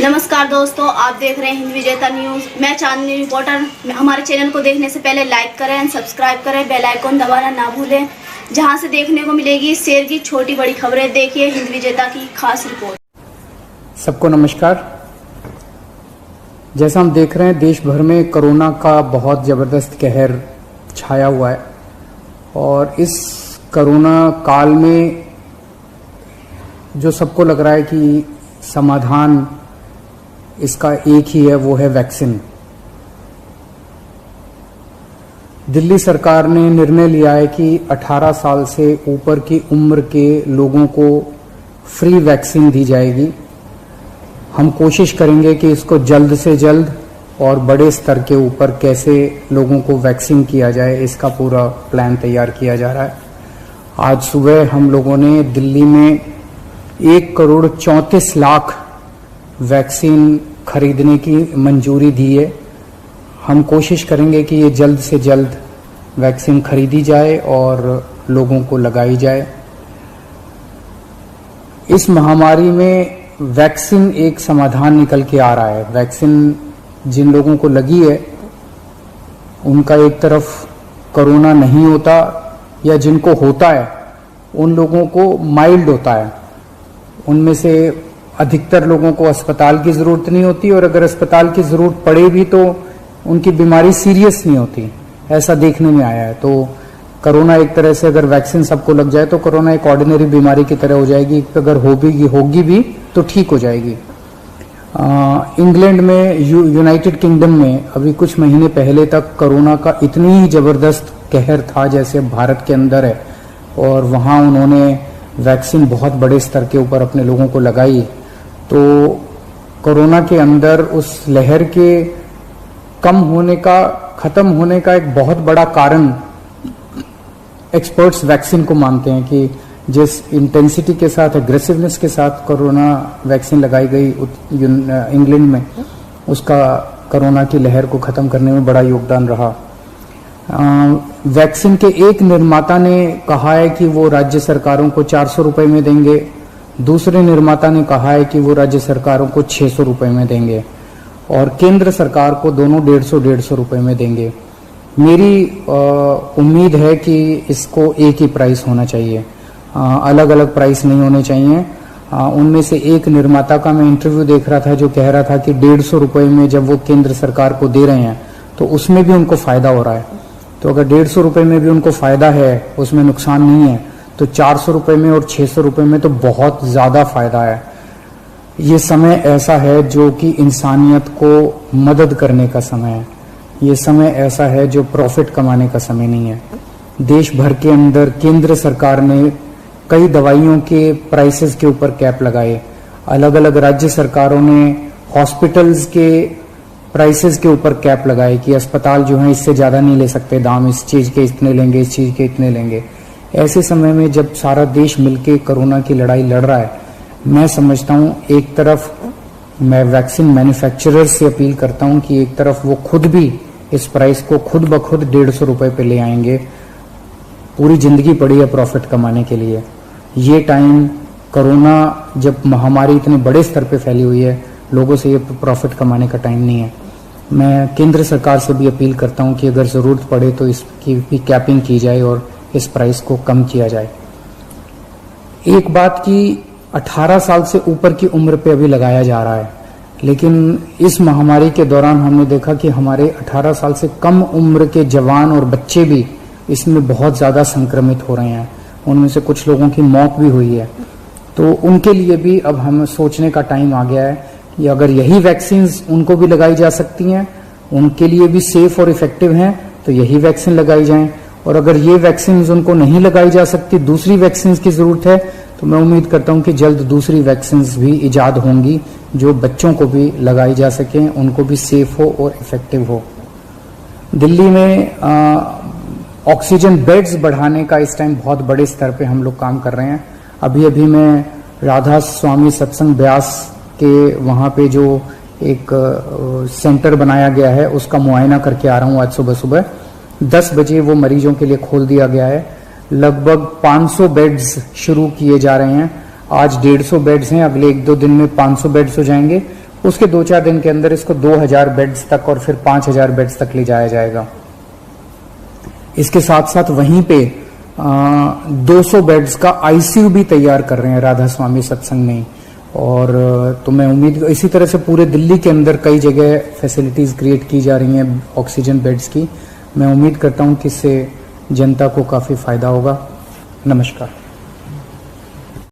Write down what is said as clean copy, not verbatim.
नमस्कार दोस्तों, आप देख रहे हैं हिंद विजेता न्यूज। मैं चांदनी रिपोर्टर। हमारे चैनल को देखने से पहले लाइक करें एंड सब्सक्राइब करें, बेल आइकन दबाना ना भूलें, जहां से देखने को मिलेगी शेर की छोटी बड़ी खबरें। देखिए हिंद विजेता की खास रिपोर्ट। सबको नमस्कार। जैसा हम देख रहे हैं, देश भर में कोरोना का बहुत ज़बरदस्त कहर छाया हुआ है और इस कोरोना काल में जो सबको लग रहा है कि समाधान इसका एक ही है, वो है वैक्सीन। दिल्ली सरकार ने निर्णय लिया है कि 18 साल से ऊपर की उम्र के लोगों को फ्री वैक्सीन दी जाएगी। हम कोशिश करेंगे कि इसको जल्द से जल्द और बड़े स्तर के ऊपर कैसे लोगों को वैक्सीन किया जाए, इसका पूरा प्लान तैयार किया जा रहा है। आज सुबह हम लोगों ने दिल्ली में 1,34,00,000 वैक्सीन खरीदने की मंजूरी दी है। हम कोशिश करेंगे कि ये जल्द से जल्द वैक्सीन खरीदी जाए और लोगों को लगाई जाए। इस महामारी में वैक्सीन एक समाधान निकल के आ रहा है। वैक्सीन जिन लोगों को लगी है उनका एक तरफ कोरोना नहीं होता, या जिनको होता है उन लोगों को माइल्ड होता है। उनमें से अधिकतर लोगों को अस्पताल की जरूरत नहीं होती, और अगर अस्पताल की जरूरत पड़े भी तो उनकी बीमारी सीरियस नहीं होती, ऐसा देखने में आया है। तो कोरोना एक तरह से अगर वैक्सीन सबको लग जाए तो कोरोना एक ऑर्डिनरी बीमारी की तरह हो जाएगी। अगर होगी भी तो ठीक हो जाएगी। इंग्लैंड में, यूनाइटेड किंगडम में अभी कुछ महीने पहले तक कोरोना का इतनी ही जबरदस्त कहर था जैसे भारत के अंदर है, और वहां उन्होंने वैक्सीन बहुत बड़े स्तर के ऊपर अपने लोगों को लगाई। तो कोरोना के अंदर उस लहर के खत्म होने का एक बहुत बड़ा कारण एक्सपर्ट्स वैक्सीन को मानते हैं कि जिस इंटेंसिटी के साथ, एग्रेसिवनेस के साथ कोरोना वैक्सीन लगाई गई इंग्लैंड में, उसका कोरोना की लहर को खत्म करने में बड़ा योगदान रहा। वैक्सीन के एक निर्माता ने कहा है कि वो राज्य सरकारों को 400 रुपए में देंगे, दूसरे निर्माता ने कहा है कि वो राज्य सरकारों को 600 रुपए में देंगे, और केंद्र सरकार को दोनों 150 रुपए में देंगे। मेरी उम्मीद है कि इसको एक ही प्राइस होना चाहिए, अलग अलग प्राइस नहीं होने चाहिए। उनमें से एक निर्माता का मैं इंटरव्यू देख रहा था जो कह रहा था कि 150 रुपए में जब वो केंद्र सरकार को दे रहे हैं तो उसमें भी उनको फायदा हो रहा है। तो अगर 150 रुपए में भी उनको फायदा है, उसमें नुकसान नहीं है, तो 400 रुपए में और 600 रुपए में तो बहुत ज्यादा फायदा है। ये समय ऐसा है जो कि इंसानियत को मदद करने का समय है। ये समय ऐसा है जो प्रॉफिट कमाने का समय नहीं है। देश भर के अंदर केंद्र सरकार ने कई दवाइयों के प्राइसेस के ऊपर कैप लगाए। अलग अलग राज्य सरकारों ने हॉस्पिटल्स के प्राइसेस के ऊपर कैप लगाए कि अस्पताल जो है इससे ज्यादा नहीं ले सकते दाम, इस चीज के इतने लेंगे, इस चीज के इतने लेंगे। ऐसे समय में जब सारा देश मिलके कोरोना की लड़ाई लड़ रहा है, मैं समझता हूं एक तरफ मैं वैक्सीन मैन्युफैक्चरर से अपील करता हूं कि एक तरफ वो खुद भी इस प्राइस को खुद ब खुद 150 रुपए पे ले आएंगे। पूरी जिंदगी पड़ी है प्रॉफिट कमाने के लिए। ये टाइम, कोरोना जब महामारी इतने बड़े स्तर पे फैली हुई है, लोगों से ये प्रॉफिट कमाने का टाइम नहीं है। मैं केंद्र सरकार से भी अपील करता हूं कि अगर जरूरत पड़े तो इसकी भी कैपिंग की जाए और इस प्राइस को कम किया जाए। एक बात की 18 साल से ऊपर की उम्र पे अभी लगाया जा रहा है, लेकिन इस महामारी के दौरान हमने देखा कि हमारे 18 साल से कम उम्र के जवान और बच्चे भी इसमें बहुत ज्यादा संक्रमित हो रहे हैं। उनमें से कुछ लोगों की मौत भी हुई है। तो उनके लिए भी अब हमें सोचने का टाइम आ गया है कि अगर यही वैक्सीन उनको भी लगाई जा सकती हैं, उनके लिए भी सेफ और इफेक्टिव हैं, तो यही वैक्सीन लगाई जाएं। और अगर ये वैक्सीन उनको नहीं लगाई जा सकती, दूसरी वैक्सीन की जरूरत है, तो मैं उम्मीद करता हूं कि जल्द दूसरी वैक्सीन भी इजाद होंगी जो बच्चों को भी लगाई जा सकें, उनको भी सेफ हो और इफेक्टिव हो। दिल्ली में ऑक्सीजन बेड्स बढ़ाने का इस टाइम बहुत बड़े स्तर पे हम लोग काम कर रहे हैं। अभी मैं राधा स्वामी सत्संग ब्यास के वहां पे जो एक सेंटर बनाया गया है उसका मुआयना करके आ रहा हूं। आज सुबह 10 बजे वो मरीजों के लिए खोल दिया गया है। लगभग 500 बेड्स शुरू किए जा रहे हैं। आज 150 बेड्स हैं, अगले 1-2 दिन में 500 बेड्स हो जाएंगे उसके 2-4 दिन के अंदर इसको 2000 बेड्स तक और फिर 5000 बेड्स तक ले जाया जाएगा। इसके साथ साथ वहीं पे 200 बेड्स का आईसीयू भी तैयार कर रहे हैं राधा स्वामी सत्संग में। और तो मैं उम्मीद, इसी तरह से पूरे दिल्ली के अंदर कई जगह फैसिलिटीज क्रिएट की जा रही हैं ऑक्सीजन बेड्स की। मैं उम्मीद करता हूं कि इससे जनता को काफी फायदा होगा। नमस्कार।